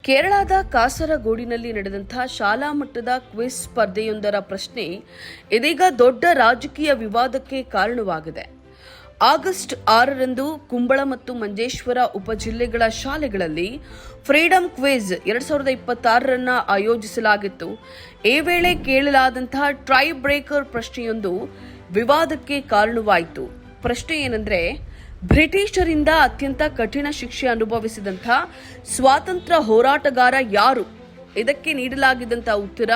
ಕೇರಳದ ಕಾಸರಗೋಡಿನಲ್ಲಿ ನಡೆದಂತಹ ಶಾಲಾ ಮಟ್ಟದ ಕ್ವಿಜ್ ಸ್ಪರ್ಧೆಯೊಂದರ ಪ್ರಶ್ನೆ ಇದೀಗ ದೊಡ್ಡ ರಾಜಕೀಯ ವಿವಾದಕ್ಕೆ ಕಾರಣವಾಗಿದೆ. ಆಗಸ್ಟ್ 6ರಂದು ಕುಂಬಳ ಮತ್ತು ಮಂಜೇಶ್ವರ ಉಪಜಿಲ್ಲೆಗಳ ಶಾಲೆಗಳಲ್ಲಿ ಫ್ರೀಡಂ ಕ್ವಿಜ್ 2026 ಆಯೋಜಿಸಲಾಗಿತ್ತು. ಈ ವೇಳೆ ಕೇಳಲಾದಂತಹ ಟ್ರೈ ಬ್ರೇಕರ್ ಪ್ರಶ್ನೆಯೊಂದು ವಿವಾದಕ್ಕೆ ಕಾರಣವಾಯಿತು. ಪ್ರಶ್ನೆ ಏನೆಂದರೆ, ಬ್ರಿಟಿಷರಿಂದ ಅತ್ಯಂತ ಕಠಿಣ ಶಿಕ್ಷೆ ಅನುಭವಿಸಿದಂಥ ಸ್ವಾತಂತ್ರ್ಯ ಹೋರಾಟಗಾರ ಯಾರು? ಇದಕ್ಕೆ ನೀಡಲಾಗಿದ್ದಂಥ ಉತ್ತರ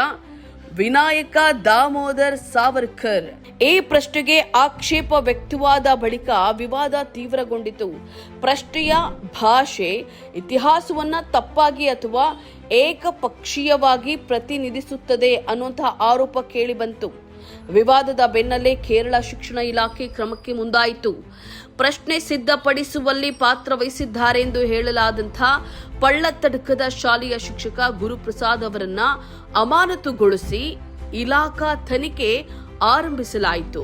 ವಿನಾಯಕ ದಾಮೋದರ್ ಸಾವರ್ಕರ್. ಈ ಪ್ರಶ್ನೆಗೆ ಆಕ್ಷೇಪ ವ್ಯಕ್ತವಾದ ಬಳಿಕ ವಿವಾದ ತೀವ್ರಗೊಂಡಿತು. ಪ್ರಶ್ನೆಯ ಭಾಷೆ ಇತಿಹಾಸವನ್ನ ತಪ್ಪಾಗಿ ಅಥವಾ ಏಕಪಕ್ಷೀಯವಾಗಿ ಪ್ರತಿನಿಧಿಸುತ್ತದೆ ಅನ್ನುವಂತಹ ಆರೋಪ ಕೇಳಿಬಂತು. ವಿವಾದದ ಬೆನ್ನಲ್ಲೇ ಕೇರಳ ಶಿಕ್ಷಣ ಇಲಾಖೆ ಕ್ರಮಕ್ಕೆ ಮುಂದಾಯಿತು. ಪ್ರಶ್ನೆ ಸಿದ್ಧಪಡಿಸುವಲ್ಲಿ ಪಾತ್ರ ವಹಿಸಿದ್ದಾರೆ ಎಂದು ಹೇಳಲಾದಂಥ ಪಳ್ಳತ್ತಡ್ಕದ ಶಾಲೆಯ ಶಿಕ್ಷಕ ಗುರುಪ್ರಸಾದ್ ಅವರನ್ನ ಅಮಾನತುಗೊಳಿಸಿ ಇಲಾಖಾ ತನಿಖೆ ಆರಂಭಿಸಲಾಯಿತು.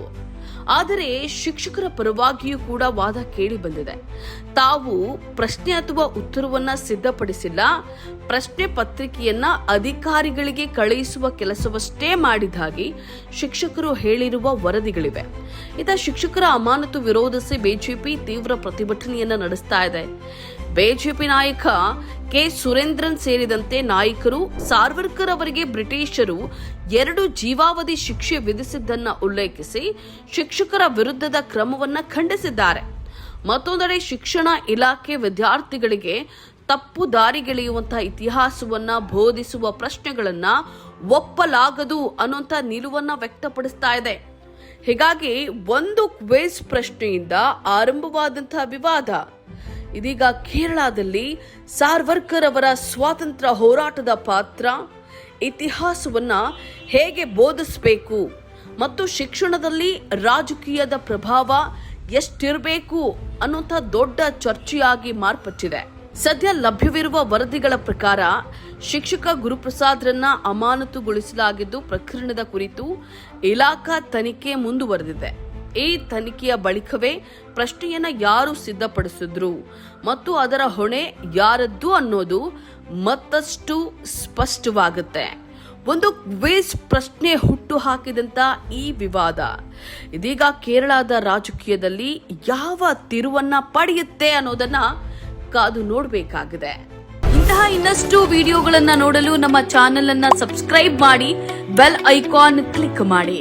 ಆದರೆ ಶಿಕ್ಷಕರ ಪರವಾಗಿಯೂ ಕೂಡ ವಾದ ಕೇಳಿ ಬಂದಿದೆ. ತಾವು ಪ್ರಶ್ನೆ ಅಥವಾ ಉತ್ತರವನ್ನ ಸಿದ್ಧಪಡಿಸಿಲ್ಲ, ಪ್ರಶ್ನೆ ಪತ್ರಿಕೆಯನ್ನ ಅಧಿಕಾರಿಗಳಿಗೆ ಕಳುಹಿಸುವ ಕೆಲಸವಷ್ಟೇ ಮಾಡಿದಾಗಿ ಶಿಕ್ಷಕರು ಹೇಳಿರುವ ವರದಿಗಳಿವೆ. ಇತ್ತ ಶಿಕ್ಷಕರ ಅಮಾನತು ವಿರೋಧಿಸಿ ಬಿಜೆಪಿ ತೀವ್ರ ಪ್ರತಿಭಟನೆಯನ್ನ ನಡೆಸ್ತಾ ಇದೆ. ಬಿಜೆಪಿ ನಾಯಕ ಕೆ ಸುರೇಂದ್ರನ್ ಸೇರಿದಂತೆ ನಾಯಕರು ಸಾವರ್ಕರ್ ಅವರಿಗೆ ಬ್ರಿಟಿಷರು 2 ಜೀವಾವಧಿ ಶಿಕ್ಷೆ ವಿಧಿಸಿದ್ದನ್ನ ಉಲ್ಲೇಖಿಸಿ ಶಿಕ್ಷಕರ ವಿರುದ್ಧದ ಕ್ರಮವನ್ನ ಖಂಡಿಸಿದ್ದಾರೆ. ಮತ್ತೊಂದೆಡೆ ಶಿಕ್ಷಣ ಇಲಾಖೆ ವಿದ್ಯಾರ್ಥಿಗಳಿಗೆ ತಪ್ಪು ದಾರಿಗೆಳೆಯುವಂತಹ ಇತಿಹಾಸವನ್ನ ಬೋಧಿಸುವ ಪ್ರಶ್ನೆಗಳನ್ನ ಒಪ್ಪಲಾಗದು ಅನ್ನುವಂಥ ನಿಲುವನ್ನ ವ್ಯಕ್ತಪಡಿಸ್ತಾ ಇದೆ. ಹೀಗಾಗಿ ಒಂದು ಕ್ವಿಜ್ ಪ್ರಶ್ನೆಯಿಂದ ಆರಂಭವಾದಂತಹ ವಿವಾದ ಇದೀಗ ಕೇರಳದಲ್ಲಿ ಸಾವರ್ಕರ್ ಅವರ ಸ್ವಾತಂತ್ರ್ಯ ಹೋರಾಟದ ಪಾತ್ರ, ಇತಿಹಾಸವನ್ನ ಹೇಗೆ ಬೋಧಿಸಬೇಕು ಮತ್ತು ಶಿಕ್ಷಣದಲ್ಲಿ ರಾಜಕೀಯದ ಪ್ರಭಾವ ಎಷ್ಟಿರಬೇಕು ಅನ್ನುವಂಥ ದೊಡ್ಡ ಚರ್ಚೆಯಾಗಿ ಮಾರ್ಪಟ್ಟಿದೆ. ಸದ್ಯ ಲಭ್ಯವಿರುವ ವರದಿಗಳ ಪ್ರಕಾರ ಶಿಕ್ಷಕ ಗುರುಪ್ರಸಾದ್ರನ್ನ ಅಮಾನತುಗೊಳಿಸಲಾಗಿದ್ದು, ಪ್ರಕರಣದ ಕುರಿತು ಇಲಾಖಾ ತನಿಖೆ ಮುಂದುವರೆದಿದೆ. ಈ ತನಿಖೆಯ ಬಳಿಕವೇ ಪ್ರಶ್ನೆಯನ್ನ ಯಾರು ಸಿದ್ಧಪಡಿಸಿದ್ರು ಮತ್ತು ಅದರ ಹೊಣೆ ಯಾರದ್ದು ಅನ್ನೋದು ಮತ್ತಷ್ಟು ಸ್ಪಷ್ಟವಾಗುತ್ತೆ. ಒಂದು ಕ್ವಿಜ್ ಪ್ರಶ್ನೆ ಹುಟ್ಟು ಹಾಕಿದಂತ ಈ ವಿವಾದ ಇದೀಗ ಕೇರಳದ ರಾಜಕೀಯದಲ್ಲಿ ಯಾವ ತಿರುವನ್ನ ಪಡೆಯುತ್ತೆ ಅನ್ನೋದನ್ನ ಕಾದು ನೋಡಬೇಕಾಗಿದೆ. ಇಂತಹ ಇನ್ನಷ್ಟು ವಿಡಿಯೋಗಳನ್ನ ನೋಡಲು ನಮ್ಮ ಚಾನೆಲ್ ಅನ್ನ ಸಬ್ಸ್ಕ್ರೈಬ್ ಮಾಡಿ, ಬೆಲ್ ಐಕಾನ್ ಕ್ಲಿಕ್ ಮಾಡಿ.